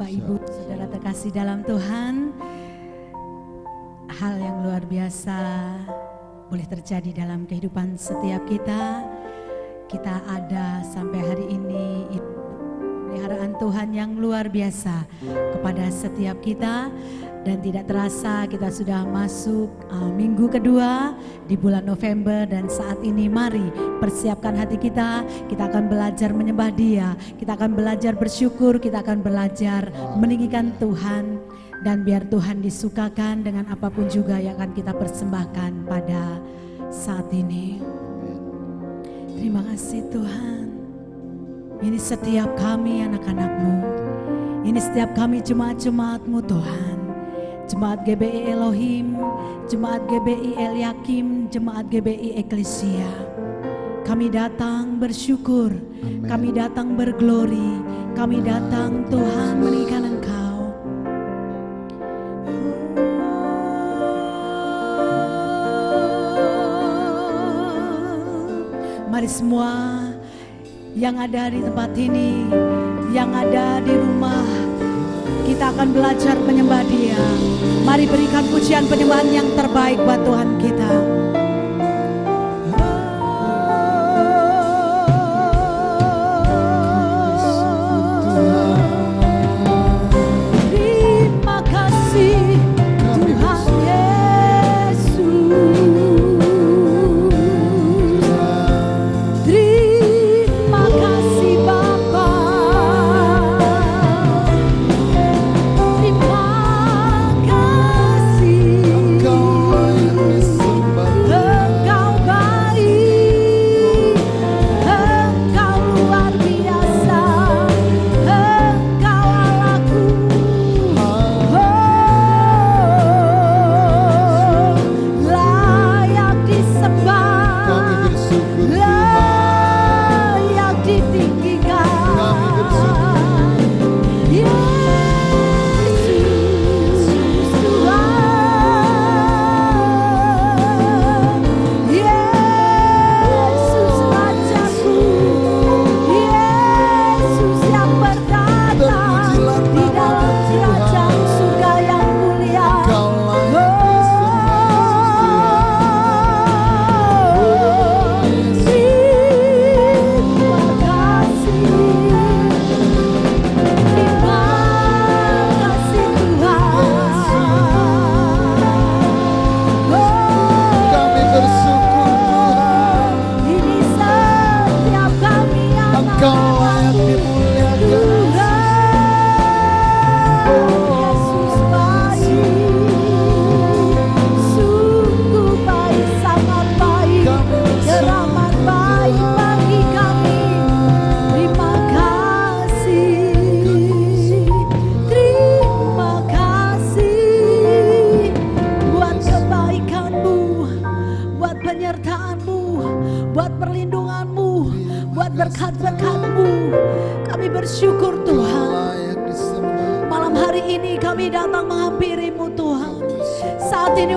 Bapak Ibu, saudara terkasih dalam Tuhan, hal yang luar biasa boleh terjadi dalam kehidupan setiap kita. Kita ada sampai hari ini, peliharaan Tuhan yang luar biasa kepada setiap kita. Dan tidak terasa kita sudah masuk minggu kedua di bulan November, dan saat ini mari persiapkan hati kita. Kita akan belajar menyembah Dia, kita akan belajar bersyukur, kita akan belajar meninggikan Tuhan. Dan biar Tuhan disukakan dengan apapun juga yang akan kita persembahkan pada saat ini. Terima kasih Tuhan. Ini setiap kami anak-anak-Mu, ini setiap kami jemaat-jemaat-Mu Tuhan. Jemaat GBI Elohim, Jemaat GBI Eliakim, Jemaat GBI Eklesia. Kami datang bersyukur, Amen. Kami datang berglori, kami datang Tuhan meninggikan Engkau. Mari semua yang ada di tempat ini, yang ada di rumah, kita akan belajar menyembah Dia. Mari berikan pujian penyembahan yang terbaik buat Tuhan kita. Terima kasih Tuhan Yesus. Terima kasih Bapa.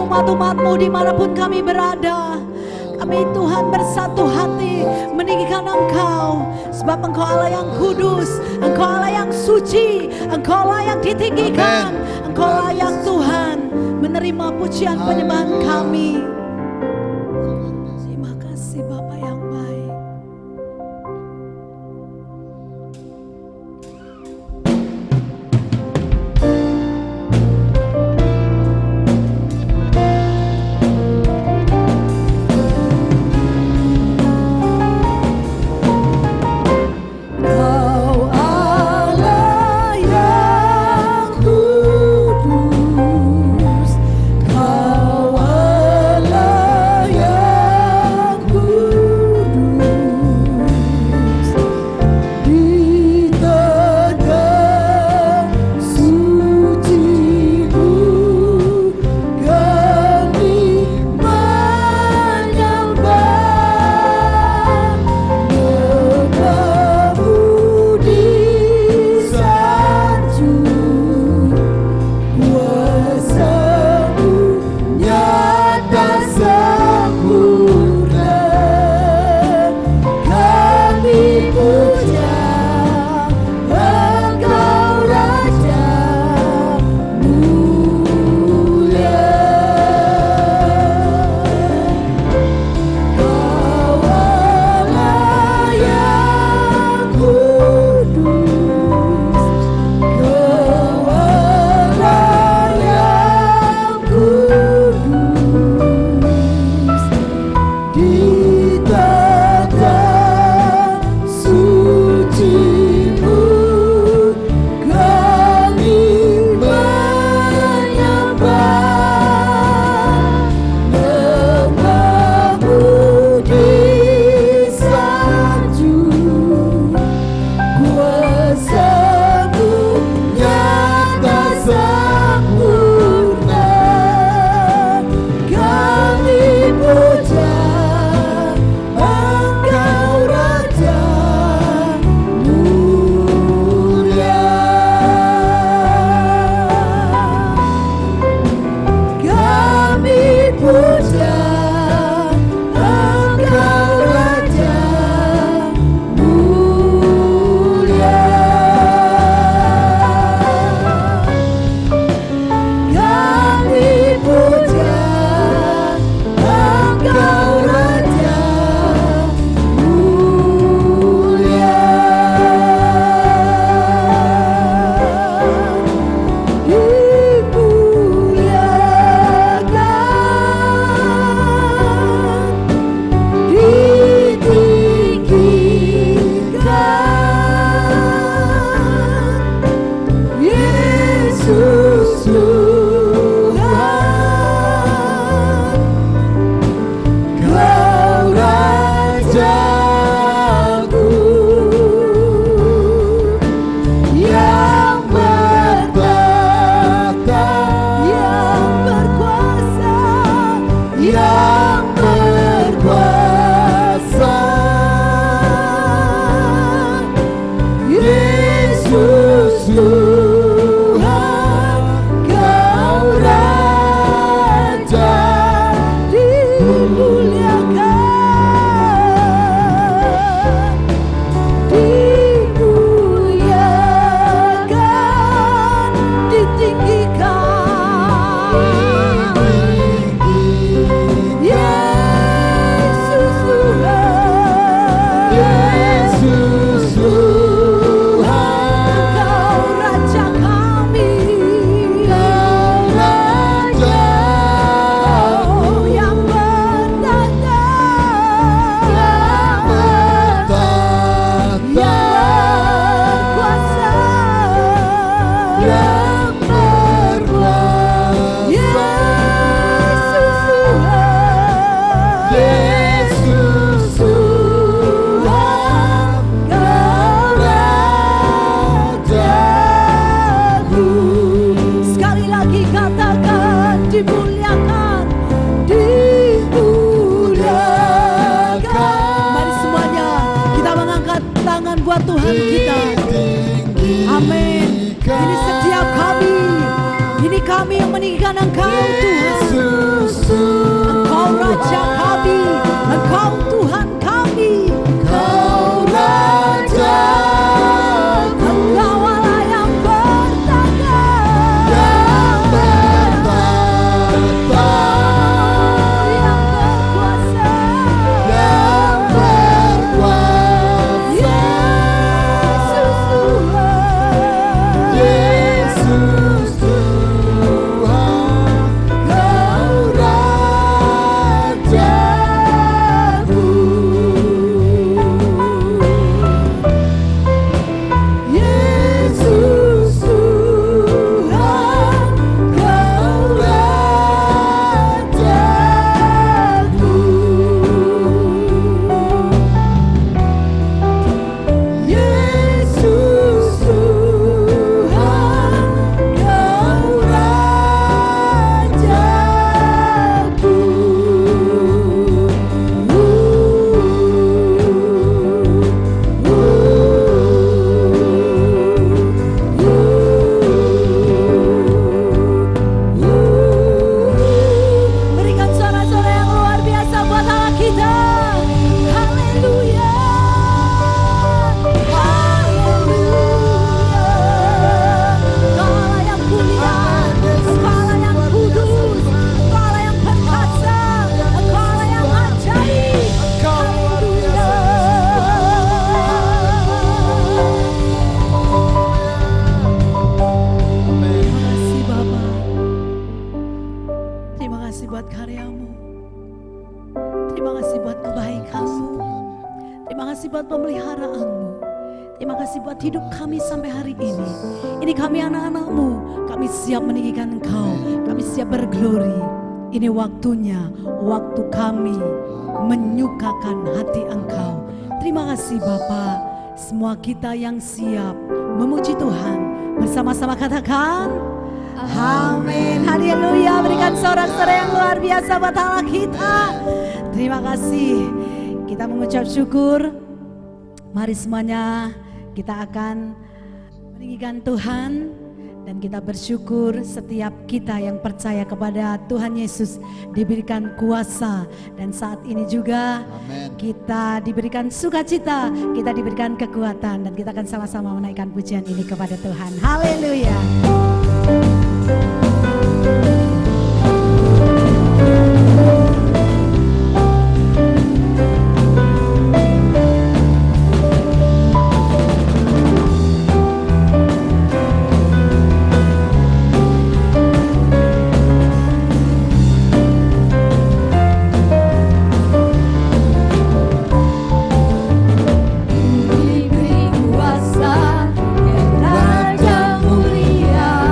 Umat-umat-Mu dimanapun kami berada, kami Tuhan bersatu hati meninggikan Engkau, sebab Engkau Allah yang kudus, Engkau Allah yang suci, Engkau Allah yang ditinggikan, Engkau Allah yang Tuhan menerima pujian penyembahan kami. Terima kasih Bapa yang baik. Kau Allah Waktunya, waktu kami menyukakan hati Engkau. Terima kasih Bapa. Semua kita yang siap memuji Tuhan bersama-sama katakan amin. Haleluya. Berikan sorak-sorai yang luar biasa buat Allah kita. Terima kasih. Kita mengucap syukur. Mari semuanya kita akan meninggikan Tuhan Dan kita bersyukur setiap kita yang percaya kepada Tuhan Yesus diberikan kuasa. Dan saat ini juga Amin. kita diberikan sukacita, kita diberikan kekuatan. Dan kita akan sama-sama menaikkan pujian ini kepada Tuhan. Haleluya. Diberi kuasa yang raja mulia.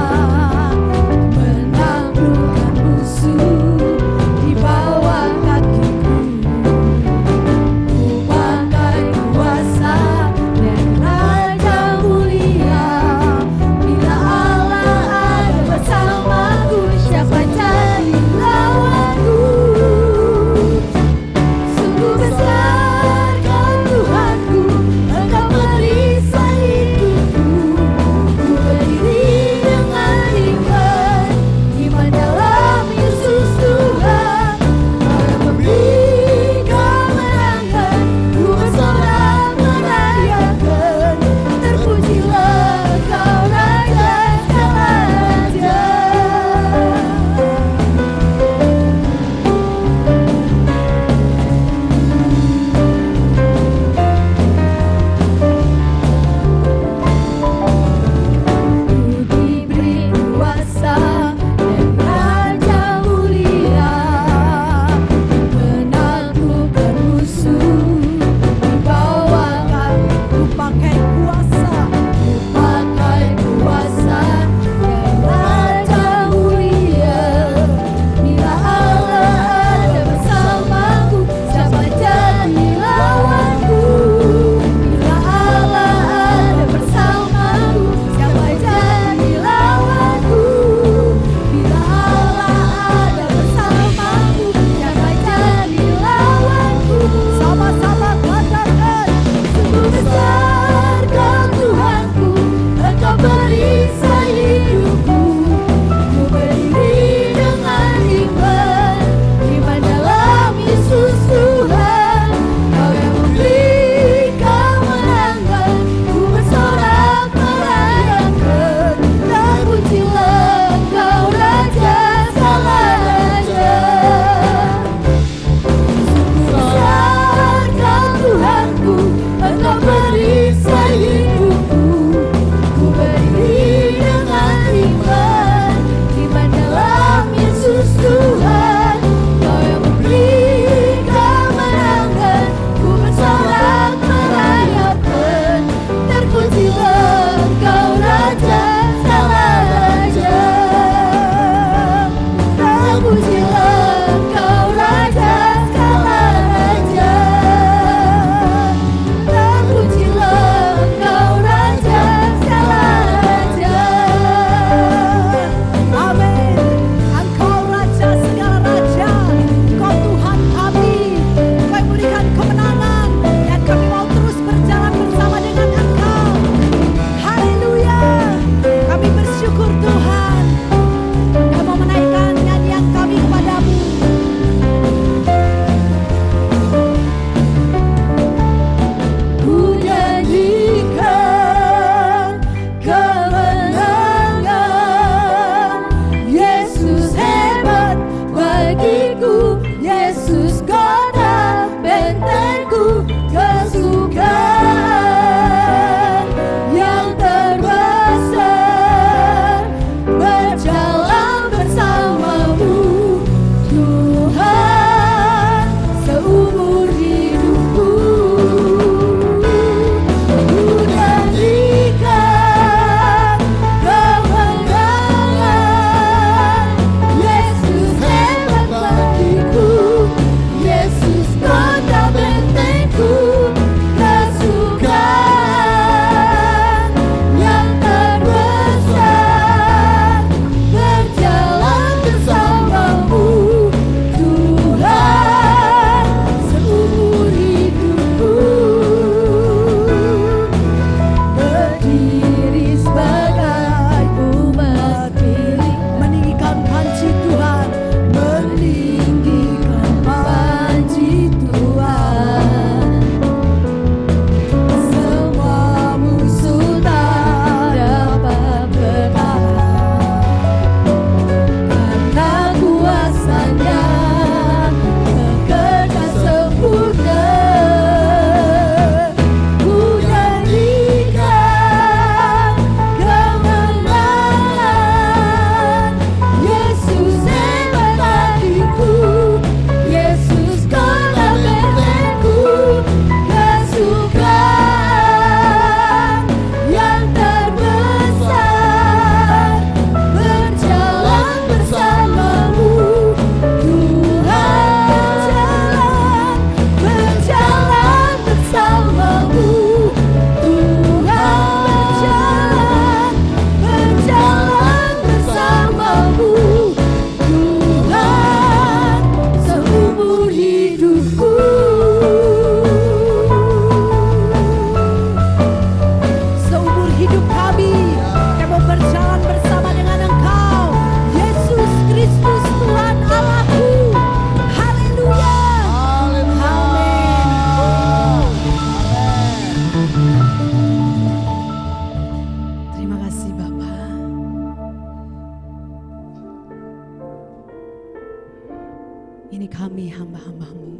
Ini kami hamba-hambamu.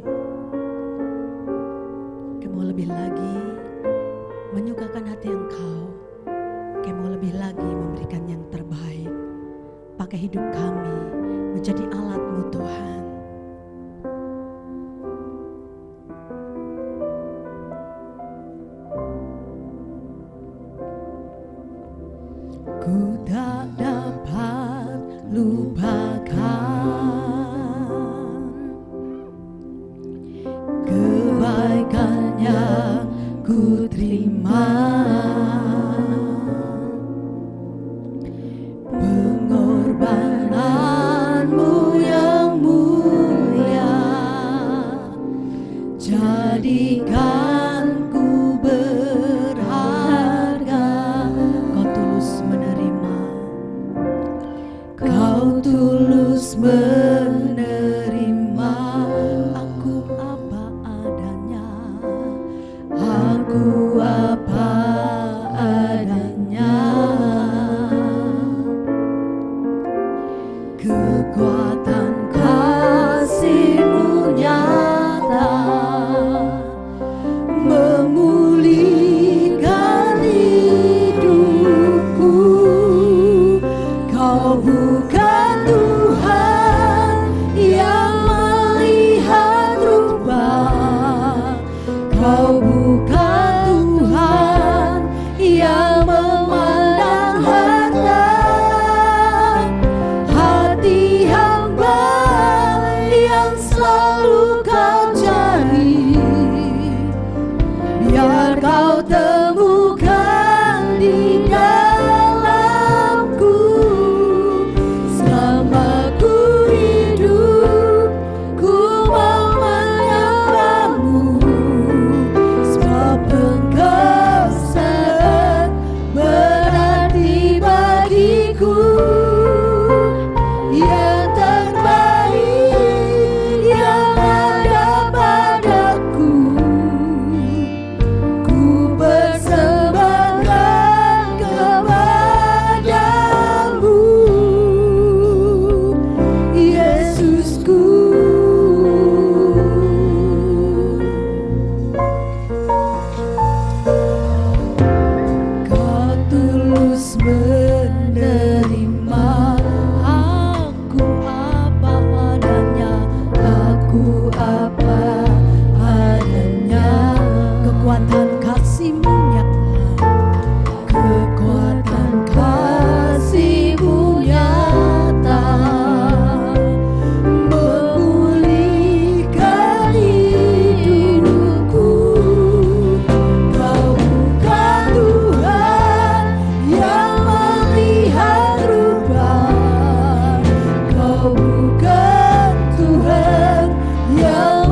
Kami mau lebih lagi menyukakan hati Engkau. Kami mau lebih lagi memberikan yang terbaik. Pakai hidup kami menjadi alat-Mu Tuhan. Ku tak dapat lupakan kebaikan yang ku terima, pengorbanan-Mu yang mulia, jadikan ku berharga. Kau tulus menerima, Kau tulus menerima aku apa adanya, aku apa adanya. Kekuatan kasih-Mu nyata, memulihkan hidupku. Kau bukan Tuhan yang melihat rupa, Kau bukan Tuhan yang memandang harta. Hati hamba yang selalu Kau cari, biar Kau temukan di dalamku. Selama ku hidup, ku mau menyembah-Mu, sebab Engkau sangat berarti bagiku. Yang terbaik yang ada padaku, ku persembahkan kepadamu, Yesusku. Kau tulus menerima aku apa adanya, aku apa adanya. Kekuatan kasih-Mu nyata, kekuatan kasih-Mu nyata, memulihkan hidupku. Kau bukan Tuhan yang melihat rupa, Kau bukan Tuhan yang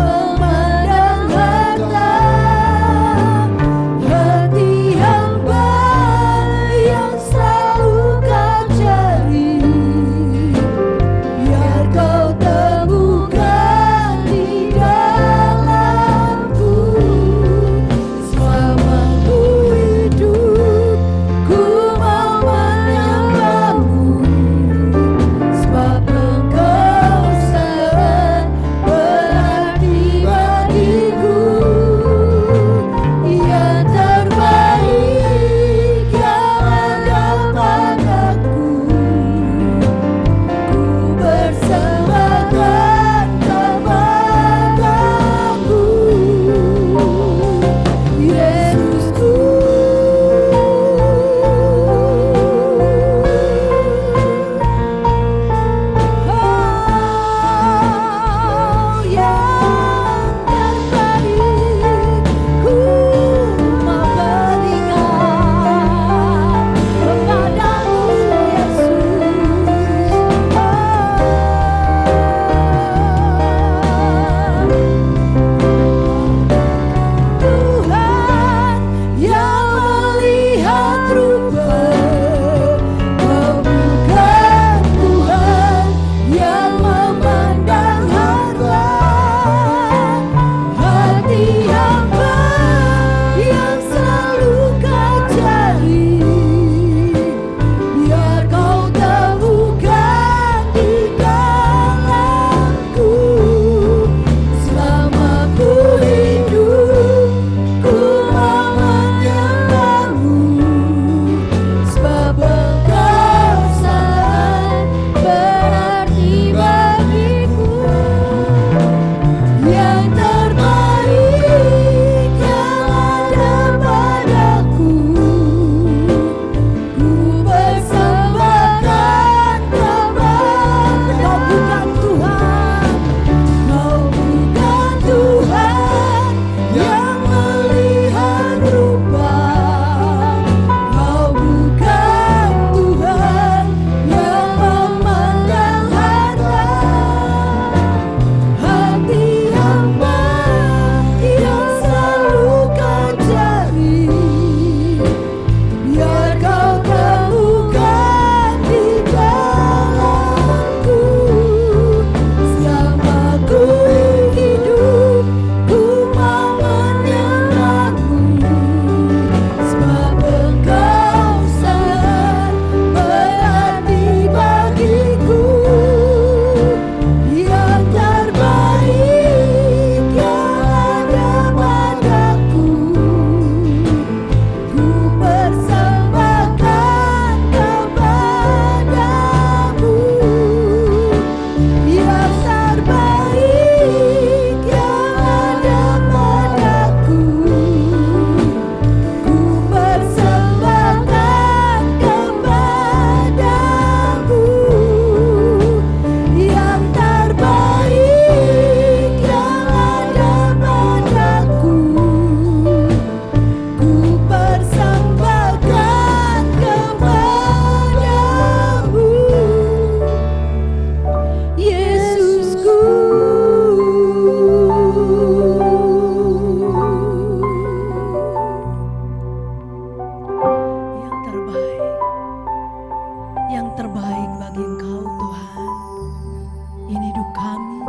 hidup kami.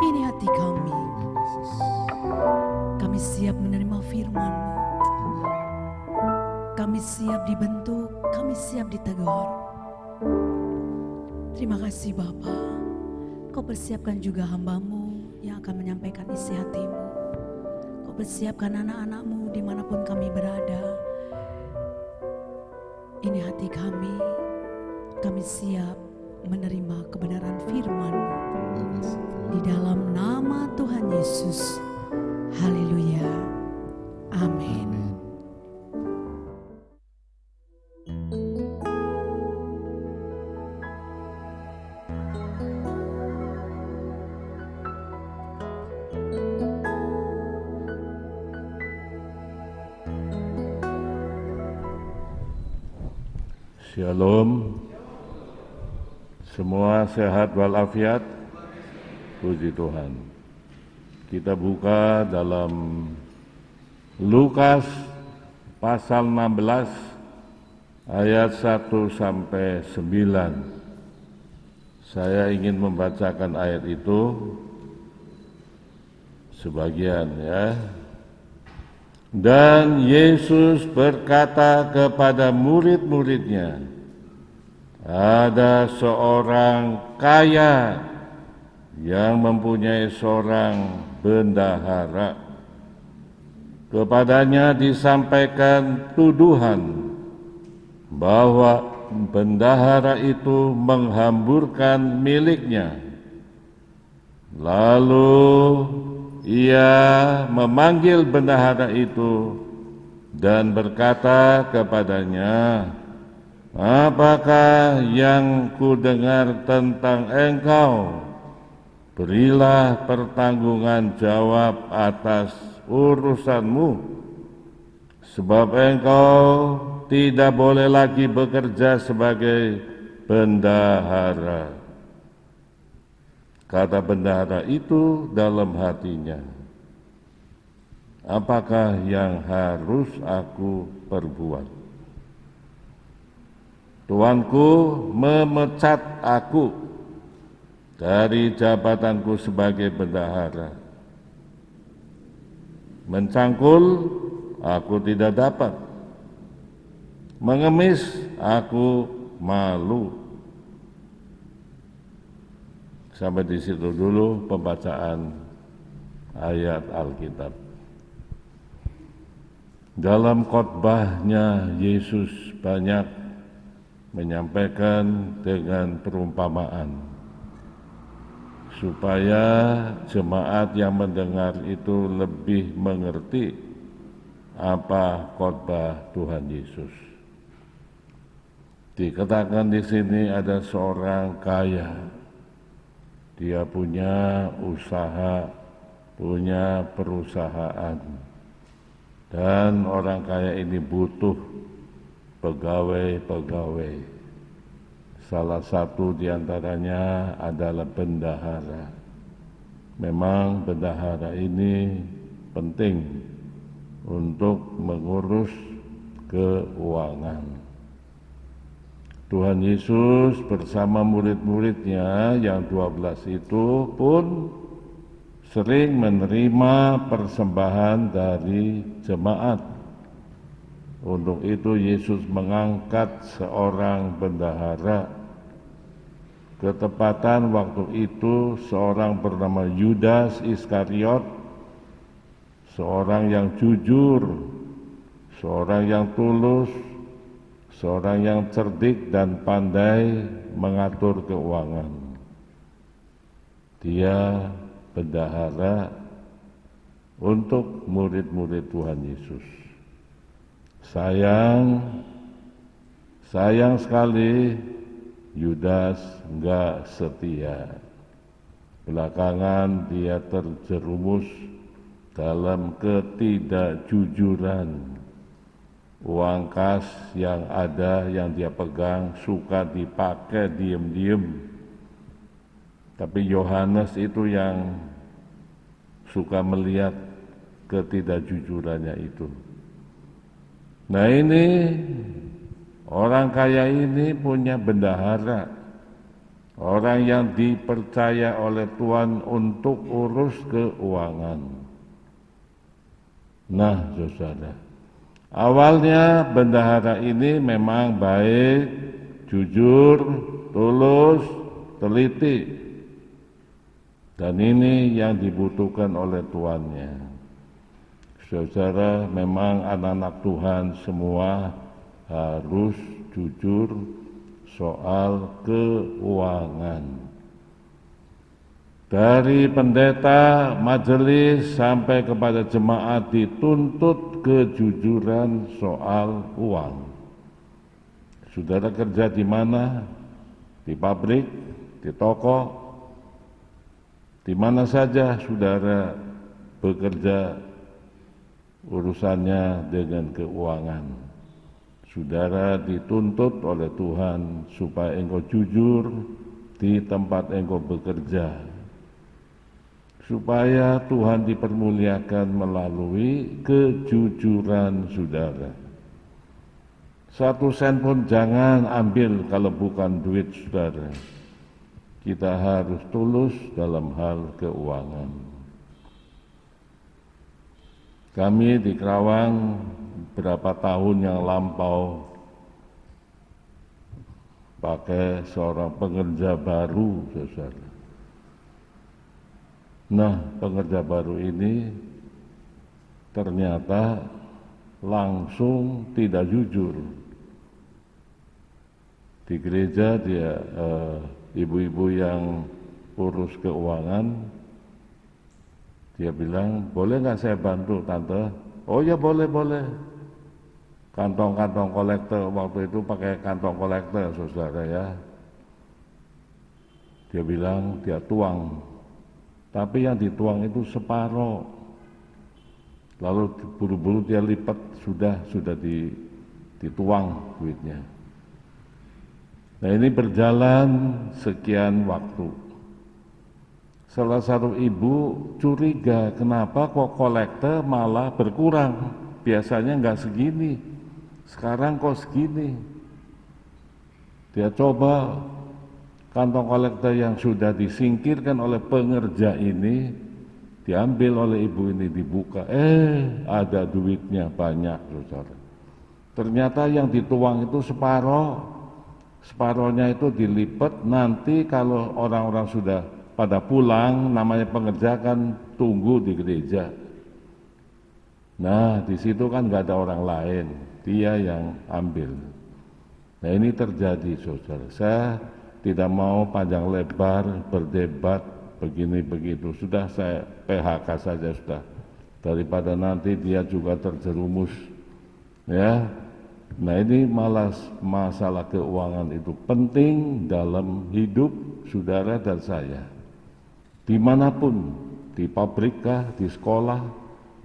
Ini hati kami. Kami siap menerima firman-Mu. Kami siap dibentuk, kami siap ditegur. Terima kasih Bapa. Kau persiapkan juga hamba-Mu yang akan menyampaikan isi hati-Mu. Kau persiapkan anak-anak-Mu dimanapun kami berada. Ini hati kami. Kami siap menerima kebenaran firman-Mu. Di dalam nama Tuhan Yesus. Haleluya. Amin. Shalom. Semua sehat walafiat. Puji Tuhan. Kita buka dalam Lukas pasal 16 ayat 1 sampai 9. Saya ingin membacakan ayat itu sebagian ya. Dan Yesus berkata kepada murid-muridnya, ada seorang kaya yang mempunyai seorang bendahara. Kepadanya disampaikan tuduhan bahwa bendahara itu menghamburkan miliknya. Lalu ia memanggil bendahara itu dan berkata kepadanya, apakah yang kudengar tentang engkau? Berilah pertanggungan jawab atas urusanmu, sebab engkau tidak boleh lagi bekerja sebagai bendahara. Kata bendahara itu dalam hatinya, apakah yang harus aku perbuat? Tuanku memecat aku dari jabatanku sebagai bendahara. Mencangkul aku tidak dapat, mengemis aku malu. Sampai di situ dulu pembacaan ayat Alkitab. Dalam khotbahnya Yesus banyak menyampaikan dengan perumpamaan supaya jemaat yang mendengar itu lebih mengerti apa khotbah Tuhan Yesus. Dikatakan di sini ada seorang kaya. Dia punya usaha, punya perusahaan. Dan orang kaya ini butuh pegawai-pegawai. Salah satu diantaranya adalah bendahara. Memang bendahara ini penting untuk mengurus keuangan. Tuhan Yesus bersama murid-muridnya yang 12 itu pun sering menerima persembahan dari jemaat. Untuk itu Yesus mengangkat seorang bendahara. Ketepatan waktu itu seorang bernama Yudas Iskariot, seorang yang jujur, seorang yang tulus, seorang yang cerdik dan pandai mengatur keuangan. Dia bendahara untuk murid-murid Tuhan Yesus. Sayang sekali Yudas enggak setia. Belakangan dia terjerumus dalam ketidakjujuran. Uang kas yang ada yang dia pegang suka dipakai diem-diem. Tapi Yohanes itu yang suka melihat ketidakjujurannya itu. Nah ini orang kaya ini punya bendahara. orang yang dipercaya oleh Tuhan untuk urus keuangan. Nah, saudara, awalnya bendahara ini memang baik, jujur, tulus, teliti, dan ini yang dibutuhkan oleh tuannya. Saudara, memang anak-anak Tuhan semua harus jujur soal keuangan. Dari pendeta, majelis, sampai kepada jemaat dituntut kejujuran soal uang. Saudara kerja di mana? Di pabrik, di toko, di mana saja saudara bekerja, urusannya dengan keuangan. Saudara dituntut oleh Tuhan supaya engkau jujur di tempat engkau bekerja, supaya Tuhan dipermuliakan melalui kejujuran saudara. 1 sen pun jangan ambil kalau bukan duit saudara. Kita harus tulus dalam hal keuangan. Kami di Kerawang berapa tahun yang lampau pakai seorang pengerja baru, saudara. Nah, pengerja baru ini ternyata langsung tidak jujur. Di gereja dia ibu-ibu yang urus keuangan, dia bilang, boleh nggak saya bantu tante? Oh ya boleh. Kantong-kantong kolektor, waktu itu pakai kantong kolektor saudara ya. Dia bilang dia tuang, tapi yang dituang itu separoh. Lalu buru-buru dia lipat, sudah dituang duitnya. Nah ini berjalan sekian waktu. Salah satu ibu curiga, kenapa kok kolektor malah berkurang? Biasanya nggak segini, sekarang kok segini. Dia coba kantong kolektor yang sudah disingkirkan oleh pengerja ini, diambil oleh ibu ini, dibuka. Ada duitnya banyak, saudara. Ternyata yang dituang itu separohnya itu dilipat. Nanti kalau orang-orang sudah pada pulang, namanya pengerja kan tunggu di gereja. Nah, di situ kan nggak ada orang lain, dia yang ambil. Nah, ini terjadi, saudara. Saya tidak mau panjang lebar berdebat begini begitu. Sudah saya PHK saja sudah, daripada nanti dia juga terjerumus. Ya, nah ini masalah keuangan itu penting dalam hidup saudara dan saya. Dimanapun, di pabrik kah, di sekolah,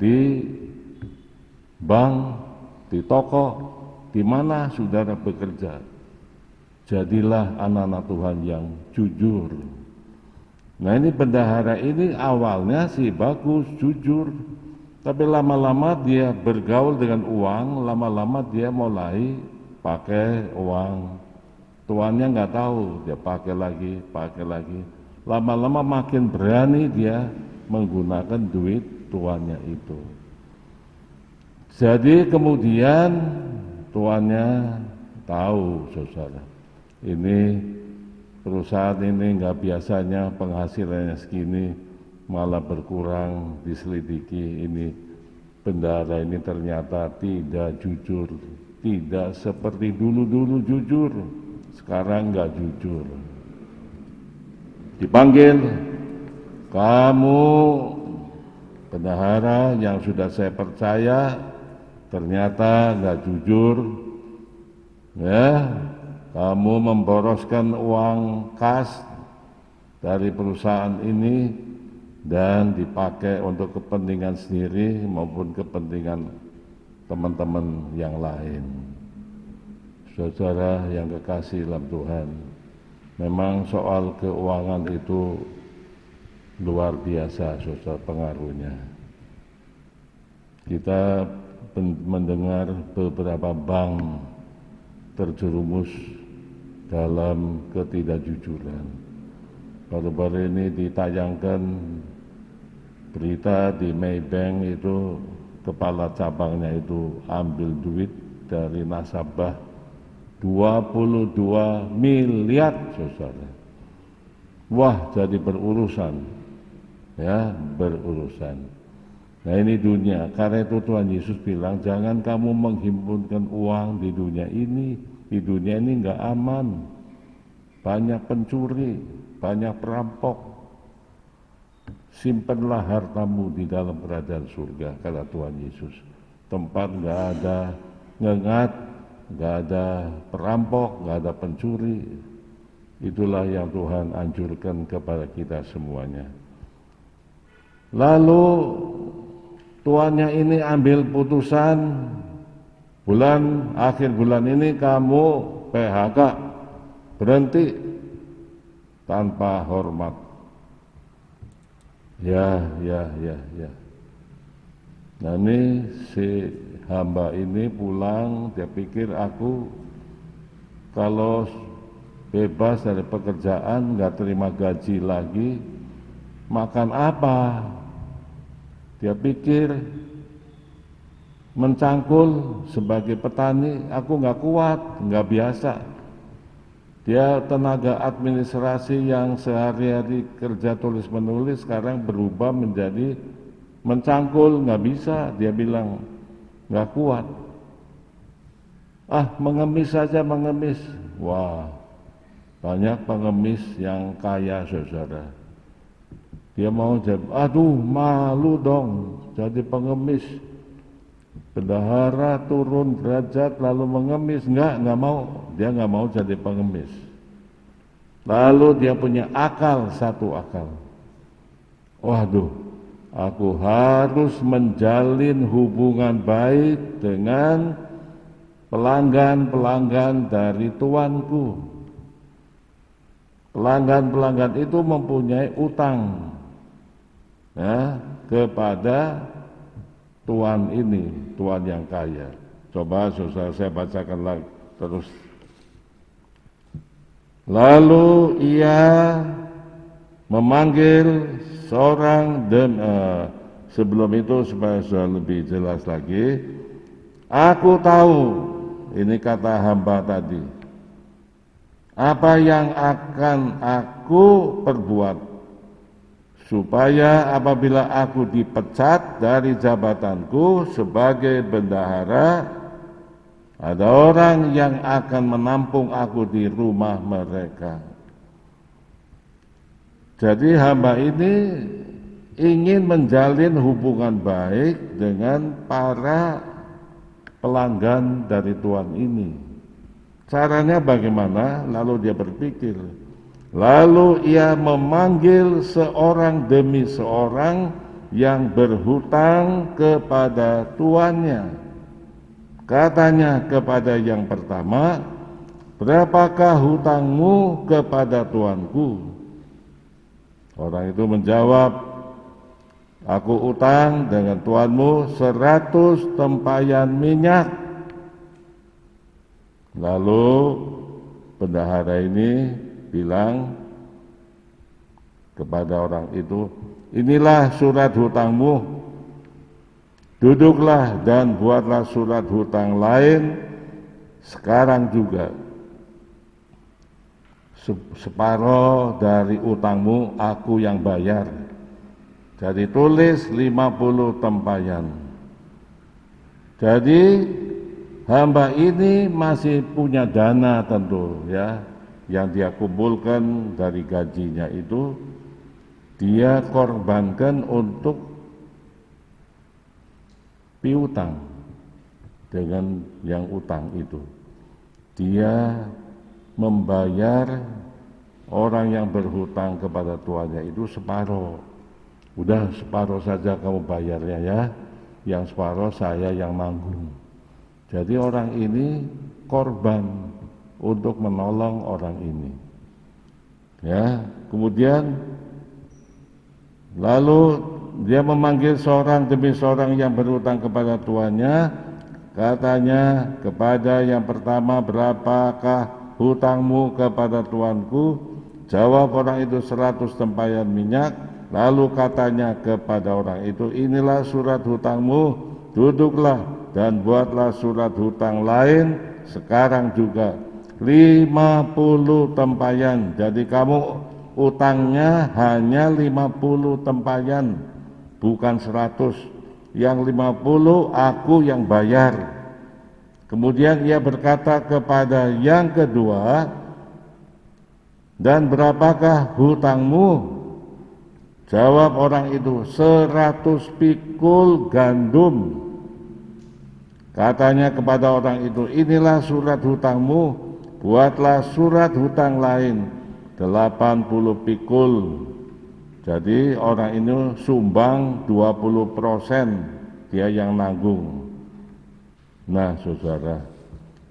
di bank, di toko, di mana saudara bekerja, jadilah anak-anak Tuhan yang jujur. Nah ini bendahara ini awalnya sih bagus, jujur, tapi lama-lama dia bergaul dengan uang, lama-lama dia mulai pakai uang. Tuannya nggak tahu, dia pakai lagi. Lama-lama makin berani dia menggunakan duit tuannya itu. Jadi kemudian tuannya tahu, saudara, ini perusahaan ini nggak biasanya penghasilannya segini, malah berkurang. Diselidiki, ini bendahara ini ternyata tidak jujur, tidak seperti dulu jujur, sekarang nggak jujur. Dipanggil, kamu bendahara yang sudah saya percaya ternyata nggak jujur, ya, kamu memboroskan uang kas dari perusahaan ini dan dipakai untuk kepentingan sendiri maupun kepentingan teman-teman yang lain. Saudara yang kekasih dalam Tuhan, memang soal keuangan itu luar biasa, saudara, pengaruhnya. Kita mendengar beberapa bank terjerumus dalam ketidakjujuran. Baru-baru ini ditayangkan berita di Maybank itu kepala cabangnya itu ambil duit dari nasabah 22 miliar, saudara. Wah, jadi berurusan, ya, berurusan. Nah, ini dunia. Karena itu Tuhan Yesus bilang, jangan kamu menghimpunkan uang di dunia ini. Di dunia ini nggak aman. Banyak pencuri, banyak perampok. Simpanlah hartamu di dalam kerajaan surga, kata Tuhan Yesus. Tempat nggak ada ngengat, nggak ada perampok, nggak ada pencuri. Itulah yang Tuhan anjurkan kepada kita semuanya. Lalu tuannya ini ambil putusan, akhir bulan ini kamu PHK, berhenti tanpa hormat. Ya. Nah, ini si hamba ini pulang, dia pikir aku kalau bebas dari pekerjaan, nggak terima gaji lagi, makan apa? Dia pikir mencangkul sebagai petani, aku nggak kuat, nggak biasa. Dia tenaga administrasi yang sehari-hari kerja tulis-menulis, sekarang berubah menjadi mencangkul, nggak bisa. Dia bilang, nggak kuat. Mengemis saja, mengemis. Wah, banyak pengemis yang kaya, saudara. Dia mau jadi, malu dong jadi pengemis. Bendahara turun derajat lalu mengemis, enggak mau, dia nggak mau jadi pengemis. Lalu dia punya satu akal. Waduh, aku harus menjalin hubungan baik dengan pelanggan-pelanggan dari tuanku. Pelanggan-pelanggan itu mempunyai utang, ya, kepada tuan ini, tuan yang kaya. Coba saudara saya bacakan lagi terus. Lalu ia memanggil seorang sebelum itu supaya sudah lebih jelas lagi. Aku tahu, ini kata hamba tadi, apa yang akan aku perbuat supaya apabila aku dipecat dari jabatanku sebagai bendahara, ada orang yang akan menampung aku di rumah mereka. Jadi hamba ini ingin menjalin hubungan baik dengan para pelanggan dari tuan ini. Caranya bagaimana? Lalu dia berpikir, lalu ia memanggil seorang demi seorang yang berhutang kepada tuannya. Katanya kepada yang pertama, berapakah hutangmu kepada tuanku? Orang itu menjawab, aku utang dengan tuanmu 100 tempayan minyak. Lalu bendahara ini bilang kepada orang itu, inilah surat hutangmu, duduklah dan buatlah surat hutang lain sekarang juga. Separuh dari utangmu aku yang bayar. Jadi tulis 50 tempayan. Jadi hamba ini masih punya dana tentu, ya, yang dia kumpulkan dari gajinya itu dia korbankan untuk piutang dengan yang utang itu. Dia membayar orang yang berhutang kepada tuannya itu separuh. Udah separuh saja kamu bayarnya ya, yang separuh saya yang nanggung. Jadi orang ini korban untuk menolong orang ini. Ya, kemudian lalu dia memanggil seorang demi seorang yang berhutang kepada tuannya. Katanya kepada yang pertama, berapakah hutangmu kepada tuanku?" Jawab orang itu, 100 tempayan minyak. Lalu katanya kepada orang itu, "Inilah surat hutangmu, duduklah dan buatlah surat hutang lain sekarang juga, 50 tempayan. Jadi kamu utangnya hanya 50 tempayan, bukan 100. Yang 50 aku yang bayar." Kemudian ia berkata kepada yang kedua, "Dan berapakah hutangmu?" Jawab orang itu, 100 pikul gandum. Katanya kepada orang itu, "Inilah surat hutangmu, buatlah surat hutang lain, 80 pikul. Jadi orang ini sumbang 20%, dia yang nanggung. Nah saudara,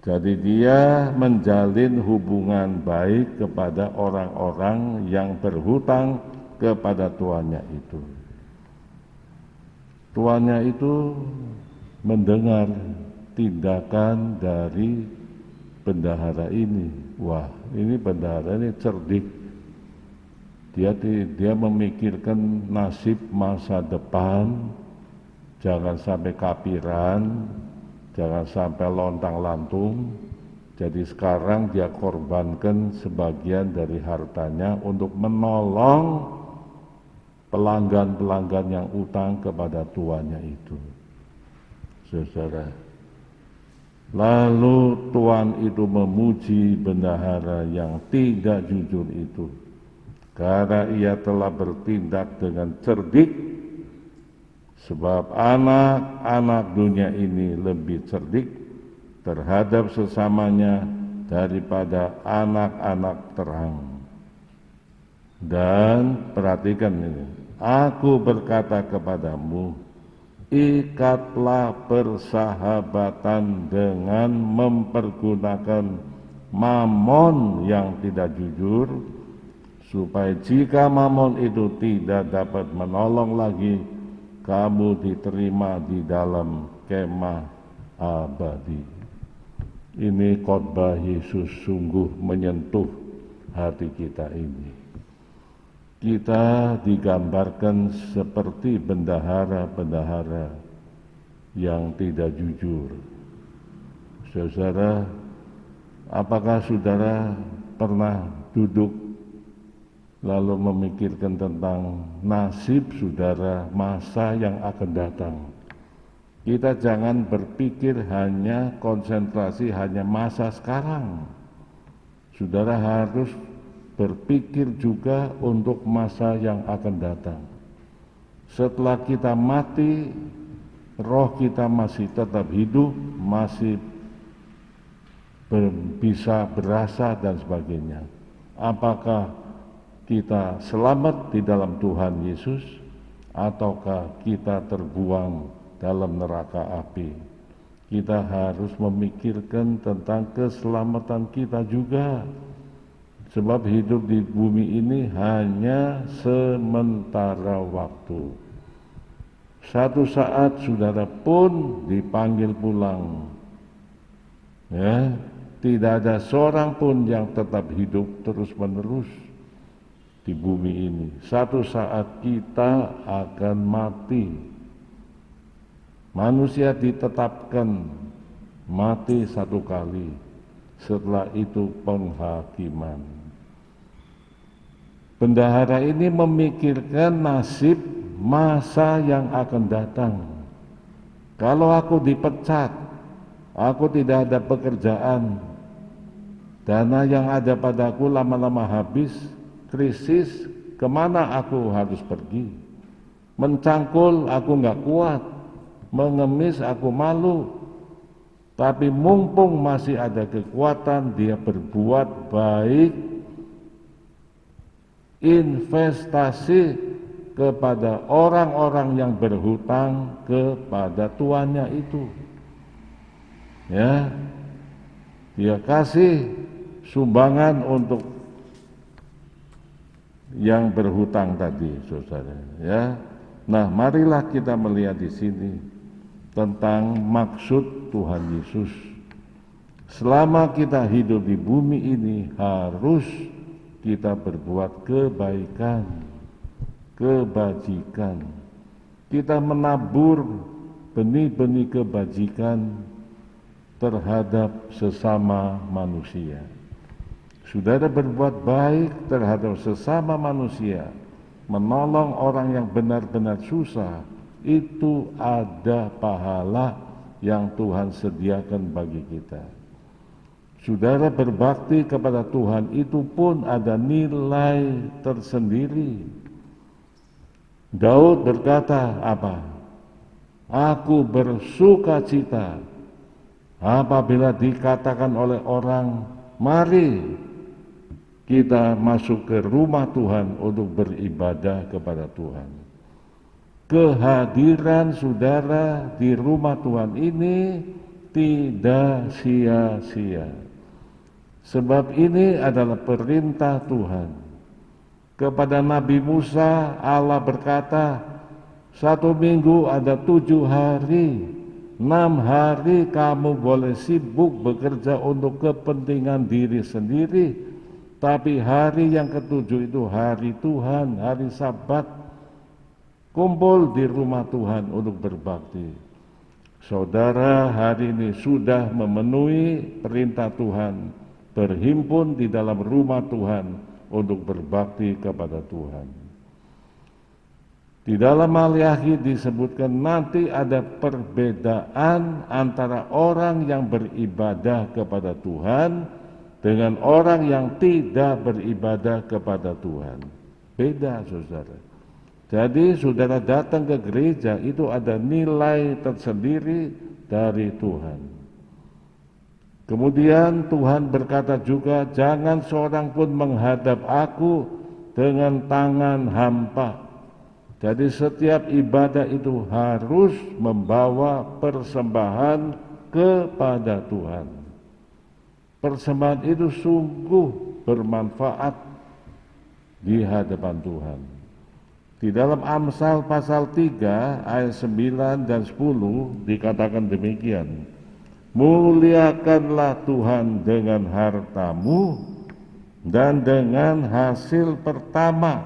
jadi dia menjalin hubungan baik kepada orang-orang yang berhutang kepada tuannya itu. Tuannya itu mendengar tindakan dari bendahara ini. Wah, ini bendahara ini cerdik. Dia memikirkan nasib masa depan, jangan sampai kapiran, jangan sampai lontang-lantung. Jadi sekarang dia korbankan sebagian dari hartanya untuk menolong pelanggan-pelanggan yang utang kepada tuannya itu. Saudara, lalu tuan itu memuji bendahara yang tidak jujur itu, karena ia telah bertindak dengan cerdik, sebab anak-anak dunia ini lebih cerdik terhadap sesamanya daripada anak-anak terang. Dan perhatikan ini, aku berkata kepadamu, ikatlah persahabatan dengan mempergunakan mamon yang tidak jujur, supaya jika mamon itu tidak dapat menolong lagi, kamu diterima di dalam kemah abadi. Ini khotbah Yesus sungguh menyentuh hati kita ini. Kita digambarkan seperti bendahara-bendahara yang tidak jujur. Saudara, apakah saudara pernah duduk lalu memikirkan tentang nasib saudara masa yang akan datang? Kita jangan berpikir hanya konsentrasi hanya masa sekarang. Saudara harus berpikir juga untuk masa yang akan datang. Setelah kita mati, roh kita masih tetap hidup, masih bisa berasa dan sebagainya. Apakah kita selamat di dalam Tuhan Yesus, ataukah kita terbuang dalam neraka api? Kita harus memikirkan tentang keselamatan kita juga. Sebab hidup di bumi ini hanya sementara waktu. Satu saat saudara pun dipanggil pulang. Ya, tidak ada seorang pun yang tetap hidup terus-menerus di bumi ini. Satu saat kita akan mati. Manusia ditetapkan mati satu kali. Setelah itu penghakiman. Bendahara ini memikirkan nasib masa yang akan datang. Kalau aku dipecat, aku tidak ada pekerjaan, dana yang ada padaku lama-lama habis, krisis, kemana aku harus pergi? Mencangkul aku nggak kuat, mengemis aku malu. Tapi mumpung masih ada kekuatan, dia berbuat baik, investasi kepada orang-orang yang berhutang kepada tuannya itu. Ya, dia kasih sumbangan untuk yang berhutang tadi, saudara. Ya, nah marilah kita melihat di sini tentang maksud Tuhan Yesus. Selama kita hidup di bumi ini harus kita berbuat kebaikan, kebajikan. Kita menabur benih-benih kebajikan terhadap sesama manusia. Saudara berbuat baik terhadap sesama manusia, menolong orang yang benar-benar susah, itu ada pahala yang Tuhan sediakan bagi kita. Saudara berbakti kepada Tuhan itu pun ada nilai tersendiri. Daud berkata apa? Aku bersuka cita apabila dikatakan oleh orang, mari kita masuk ke rumah Tuhan untuk beribadah kepada Tuhan. Kehadiran saudara di rumah Tuhan ini tidak sia-sia. Sebab ini adalah perintah Tuhan. Kepada Nabi Musa Allah berkata, 1 minggu ada 7 hari, 6 hari kamu boleh sibuk bekerja untuk kepentingan diri sendiri, tapi hari yang ke-7 itu hari Tuhan, hari Sabat, kumpul di rumah Tuhan untuk berbakti. Saudara hari ini sudah memenuhi perintah Tuhan, berhimpun di dalam rumah Tuhan untuk berbakti kepada Tuhan. Di dalam Maliaki disebutkan nanti ada perbedaan antara orang yang beribadah kepada Tuhan dengan orang yang tidak beribadah kepada Tuhan. Beda, saudara. Jadi saudara datang ke gereja itu ada nilai tersendiri dari Tuhan. Kemudian Tuhan berkata juga, jangan seorang pun menghadap aku dengan tangan hampa. Jadi setiap ibadah itu harus membawa persembahan kepada Tuhan. Persembahan itu sungguh bermanfaat di hadapan Tuhan. Di dalam Amsal pasal 3 ayat 9 dan 10 dikatakan demikian. Muliakanlah Tuhan dengan hartamu dan dengan hasil pertama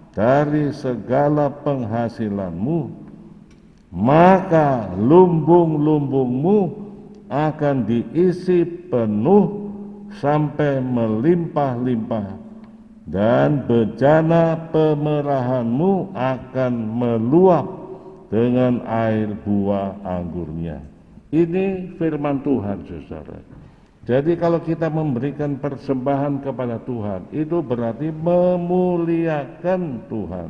dari segala penghasilanmu, maka lumbung-lumbungmu akan diisi penuh sampai melimpah-limpah, dan bejana pemerahanmu akan meluap dengan air buah anggurnya. Ini firman Tuhan, saudara. Jadi kalau kita memberikan persembahan kepada Tuhan, itu berarti memuliakan Tuhan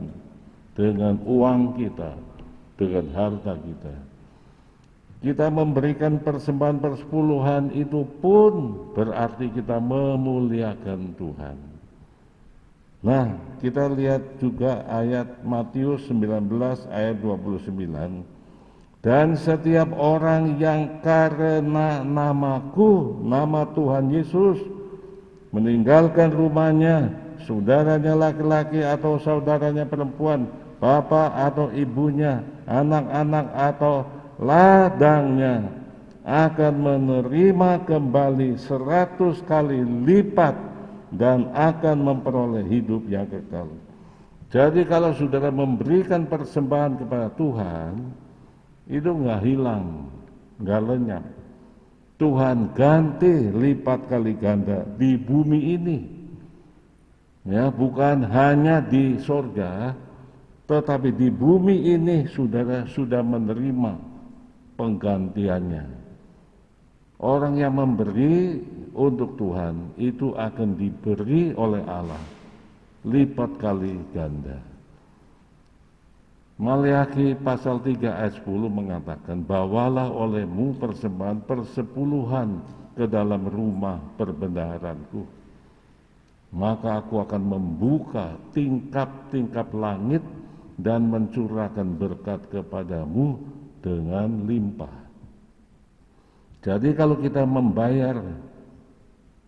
dengan uang kita, dengan harta kita. Kita memberikan persembahan persepuluhan itu pun berarti kita memuliakan Tuhan. Nah, kita lihat juga ayat Matius 19 ayat 29. Dan setiap orang yang karena namaku, nama Tuhan Yesus, meninggalkan rumahnya, saudaranya laki-laki atau saudaranya perempuan, bapak atau ibunya, anak-anak atau ladangnya, akan menerima kembali 100 kali lipat dan akan memperoleh hidup yang kekal. Jadi kalau saudara memberikan persembahan kepada Tuhan, itu nggak hilang, nggak lenyap. Tuhan ganti lipat kali ganda di bumi ini. Ya, bukan hanya di sorga, tetapi di bumi ini saudara sudah menerima penggantiannya. Orang yang memberi untuk Tuhan itu akan diberi oleh Allah lipat kali ganda. Maliaki pasal 3 ayat 10 mengatakan, bawalah olehmu persembahan persepuluhan ke dalam rumah perbendaharanku, maka aku akan membuka tingkap-tingkap langit dan mencurahkan berkat kepadamu dengan limpah. Jadi kalau kita membayar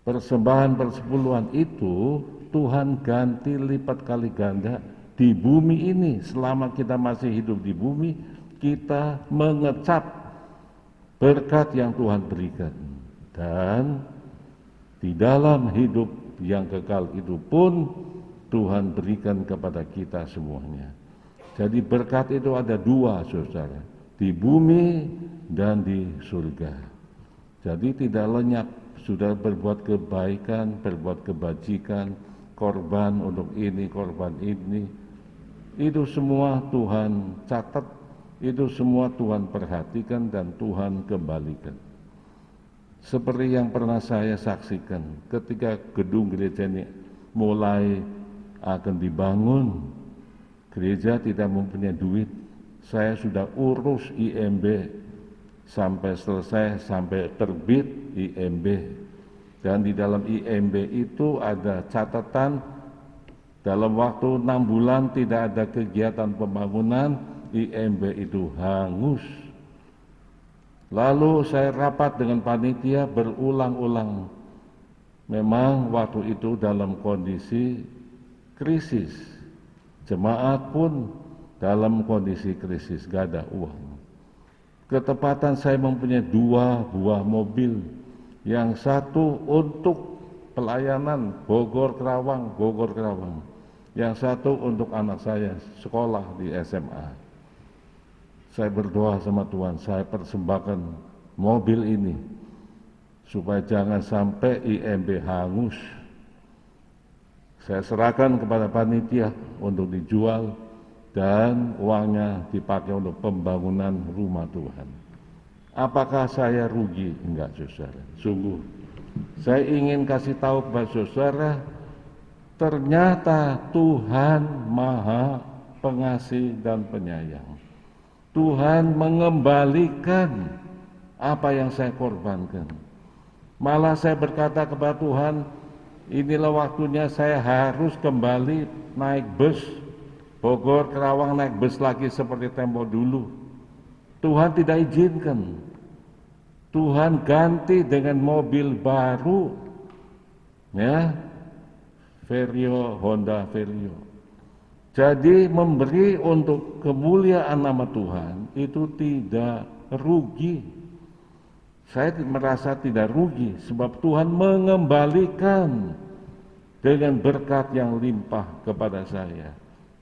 persembahan persepuluhan itu, Tuhan ganti lipat kali ganda di bumi ini. Selama kita masih hidup di bumi, kita mengecap berkat yang Tuhan berikan. Dan di dalam hidup yang kekal itu pun Tuhan berikan kepada kita semuanya. Jadi berkat itu ada dua, saudara, di bumi dan di surga. Jadi tidak lenyap, sudah berbuat kebaikan, berbuat kebajikan, korban untuk ini, korban ini, itu semua Tuhan catat, itu semua Tuhan perhatikan dan Tuhan kembalikan. Seperti yang pernah saya saksikan ketika gedung gereja ini mulai akan dibangun, gereja tidak mempunyai duit, saya sudah urus IMB sampai selesai, sampai terbit IMB. Dan di dalam IMB itu ada catatan, dalam waktu 6 bulan tidak ada kegiatan pembangunan, IMB itu hangus. Lalu saya rapat dengan panitia berulang-ulang. Memang waktu itu dalam kondisi krisis, jemaat pun dalam kondisi krisis, gak ada uang. Ketepatan saya mempunyai 2 buah mobil, yang satu untuk pelayanan Bogor Kerawang, yang satu untuk anak saya sekolah di SMA. Saya berdoa sama Tuhan, saya persembahkan mobil ini supaya jangan sampai IMB hangus. Saya serahkan kepada panitia untuk dijual dan uangnya dipakai untuk pembangunan rumah Tuhan. Apakah saya rugi? Enggak, saudara. Sungguh, saya ingin kasih tahu kepada saudara, ternyata Tuhan Maha Pengasih dan Penyayang. Tuhan mengembalikan apa yang saya korbankan. Malah saya berkata kepada Tuhan, inilah waktunya saya harus kembali naik bus Bogor Kerawang, naik bus lagi seperti tempo dulu. Tuhan tidak izinkan. Tuhan ganti dengan mobil baru, ya, Vario, Honda Vario. Jadi memberi untuk kemuliaan nama Tuhan itu tidak rugi. Saya merasa tidak rugi sebab Tuhan mengembalikan dengan berkat yang limpah kepada saya.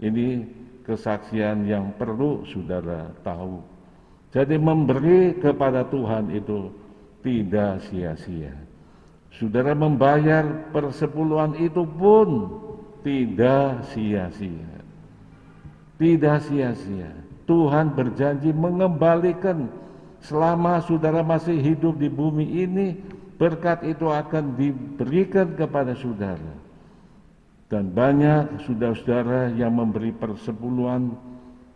Ini kesaksian yang perlu saudara tahu. Jadi memberi kepada Tuhan itu tidak sia-sia. Saudara membayar persepuluhan itu pun tidak sia-sia. Tidak sia-sia. Tuhan berjanji mengembalikan selama saudara masih hidup di bumi ini, berkat itu akan diberikan kepada saudara. Dan banyak saudara-saudara yang memberi persepuluhan,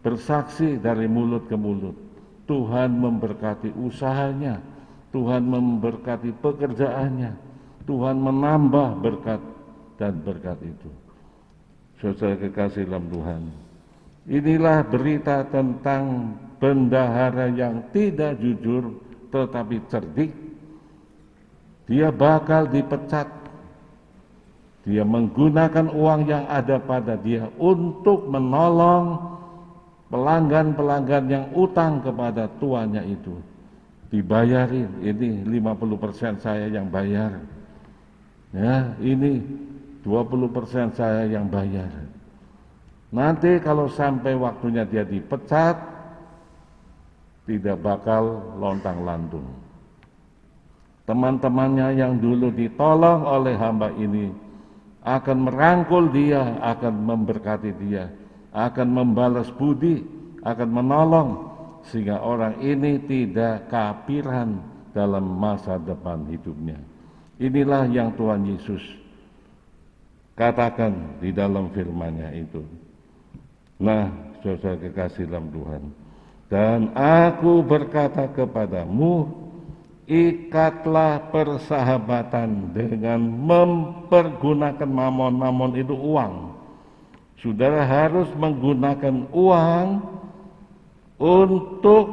bersaksi dari mulut ke mulut. Tuhan memberkati usahanya, Tuhan memberkati pekerjaannya, Tuhan menambah berkat dan berkat itu. Saudara kekasih dalam Tuhan, inilah berita tentang bendahara yang tidak jujur tetapi cerdik. Dia bakal dipecat. Dia menggunakan uang yang ada pada dia untuk menolong pelanggan-pelanggan yang utang kepada tuannya itu. Dibayarin, ini 50% saya yang bayar. Ya, ini 20% saya yang bayar. Nanti kalau sampai waktunya dia dipecat, tidak bakal lontang-lantung. Teman-temannya yang dulu ditolong oleh hamba ini akan merangkul dia, akan memberkati dia, akan membalas budi, akan menolong, sehingga orang ini tidak kapiran dalam masa depan hidupnya. Inilah yang Tuhan Yesus katakan di dalam firman-Nya itu. Nah, saudara kekasih dalam Tuhan, dan aku berkata kepadamu, ikatlah persahabatan dengan mempergunakan mamon. Mamon itu uang. Saudara harus menggunakan uang untuk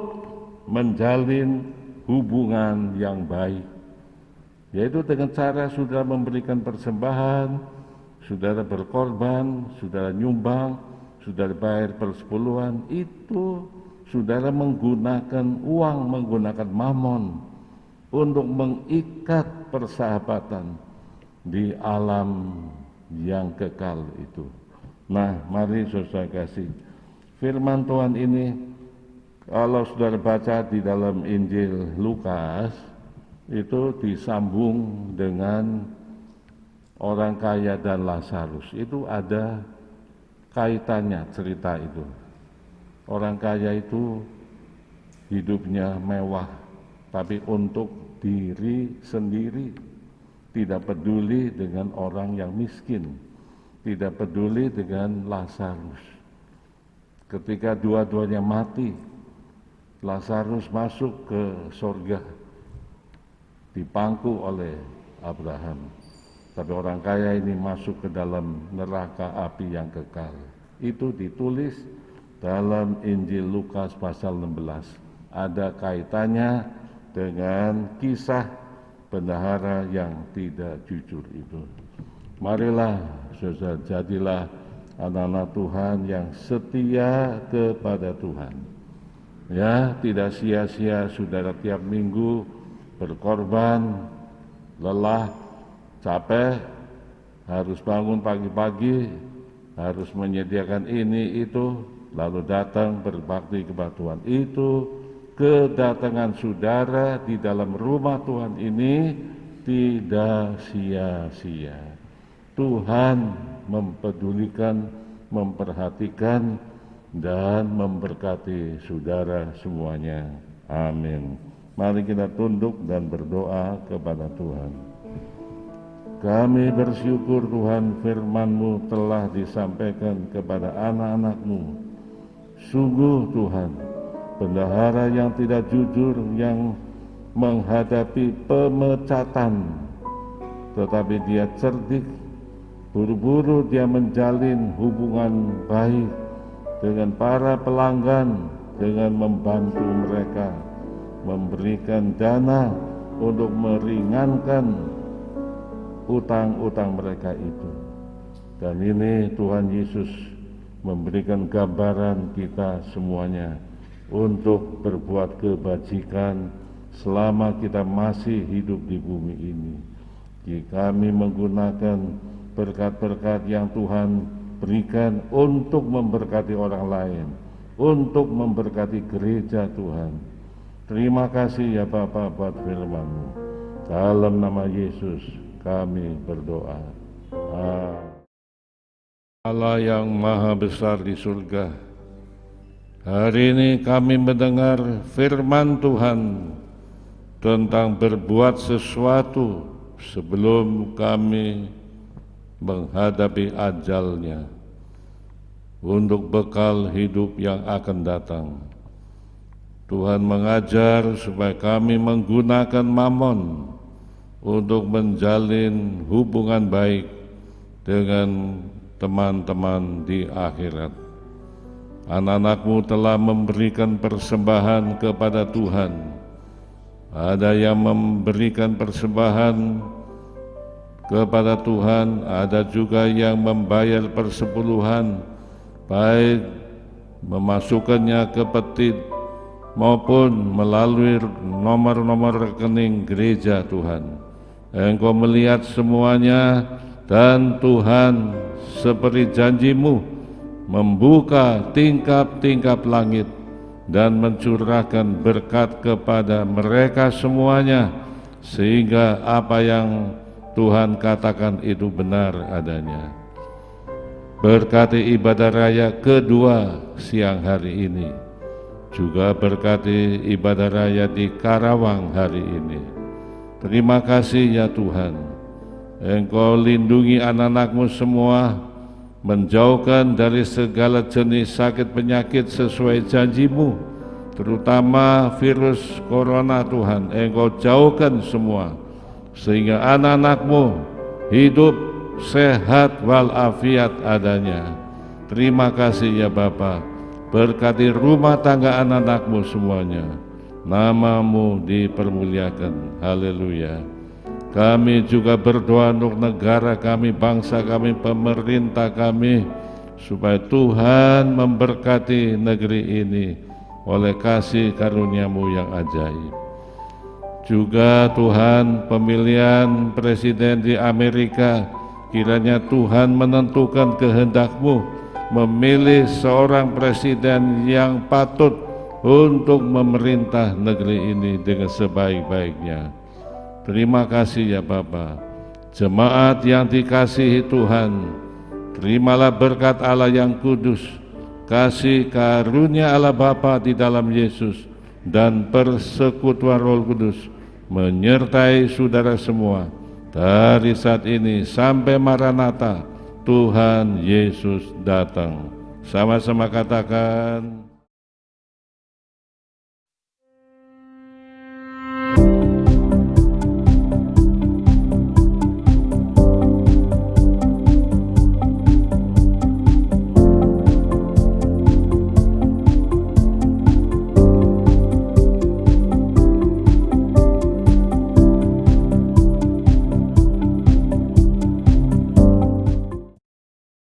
menjalin hubungan yang baik, yaitu dengan cara saudara memberikan persembahan, saudara berkorban, saudara nyumbang, saudara bayar persepuluhan. Itu saudara menggunakan uang, menggunakan mamon. untuk mengikat persahabatan di alam yang kekal itu. Nah, mari saudara kasih, firman Tuhan ini kalau saudara baca di dalam Injil Lukas, itu disambung dengan orang kaya dan Lazarus. Itu ada kaitannya cerita itu. Orang kaya itu hidupnya mewah, tapi untuk diri sendiri, tidak peduli dengan orang yang miskin, tidak peduli dengan Lazarus. Ketika dua-duanya mati, Lazarus masuk ke surga, dipangku oleh Abraham. Tapi orang kaya ini masuk ke dalam neraka api yang kekal. Itu ditulis dalam Injil Lukas pasal 16. Ada kaitannya dengan kisah bendahara yang tidak jujur itu. Marilah saudara, jadilah anak-anak Tuhan yang setia kepada Tuhan. Ya, tidak sia-sia saudara tiap minggu berkorban, lelah, capek, harus bangun pagi-pagi, harus menyediakan ini itu, lalu datang berbakti kepada Tuhan. Itu kedatangan saudara di dalam rumah Tuhan ini tidak sia-sia. Tuhan mempedulikan, memperhatikan, dan memberkati saudara semuanya. Amin. Mari kita tunduk dan berdoa kepada Tuhan. Kami bersyukur Tuhan, firman-Mu telah disampaikan kepada anak-anak-Mu. Sungguh Tuhan, bendahara yang tidak jujur, yang menghadapi pemecatan, tetapi dia cerdik, buru-buru dia menjalin hubungan baik dengan para pelanggan, dengan membantu mereka, memberikan dana untuk meringankan utang-utang mereka itu. Dan ini Tuhan Yesus memberikan gambaran kita semuanya untuk berbuat kebajikan selama kita masih hidup di bumi ini. Jika kami menggunakan berkat-berkat yang Tuhan berikan untuk memberkati orang lain, untuk memberkati gereja Tuhan. Terima kasih ya Bapa buat firman-Mu. Dalam nama Yesus kami berdoa. Allah yang maha besar di surga, hari ini kami mendengar firman Tuhan tentang berbuat sesuatu sebelum kami menghadapi ajalnya, untuk bekal hidup yang akan datang. Tuhan mengajar supaya kami menggunakan mamon untuk menjalin hubungan baik dengan teman-teman di akhirat. Anak-anak-Mu telah memberikan persembahan kepada Tuhan. Ada yang memberikan persembahan kepada Tuhan, ada juga yang membayar persepuluhan, baik memasukkannya ke peti maupun melalui nomor-nomor rekening gereja Tuhan. Engkau melihat semuanya, dan Tuhan seperti janji-Mu membuka tingkap-tingkap langit dan mencurahkan berkat kepada mereka semuanya, sehingga apa yang Tuhan katakan itu benar adanya. Berkati ibadah raya kedua siang hari ini, juga berkati ibadah raya di Karawang hari ini. Terima kasih ya Tuhan, Engkau lindungi anak-anak-Mu semua, menjauhkan dari segala jenis sakit penyakit sesuai janji-Mu, terutama virus corona Tuhan. Engkau jauhkan semua, sehingga anak-anak-Mu hidup sehat walafiat adanya. Terima kasih ya Bapa, berkati rumah tangga anak-anak-Mu semuanya. Nama-Mu dipermuliakan. Haleluya. Kami juga berdoa untuk negara kami, bangsa kami, pemerintah kami, supaya Tuhan memberkati negeri ini oleh kasih karunia-Mu yang ajaib. Juga Tuhan, pemilihan presiden di Amerika, kiranya Tuhan menentukan kehendak-Mu, memilih seorang presiden yang patut untuk memerintah negeri ini dengan sebaik-baiknya. Terima kasih ya Bapa. Jemaat yang dikasihi Tuhan, terimalah berkat Allah yang kudus, kasih karunia Allah Bapa di dalam Yesus, dan persekutuan Roh Kudus menyertai saudara semua dari saat ini sampai Maranatha, Tuhan Yesus datang. Sama-sama katakan.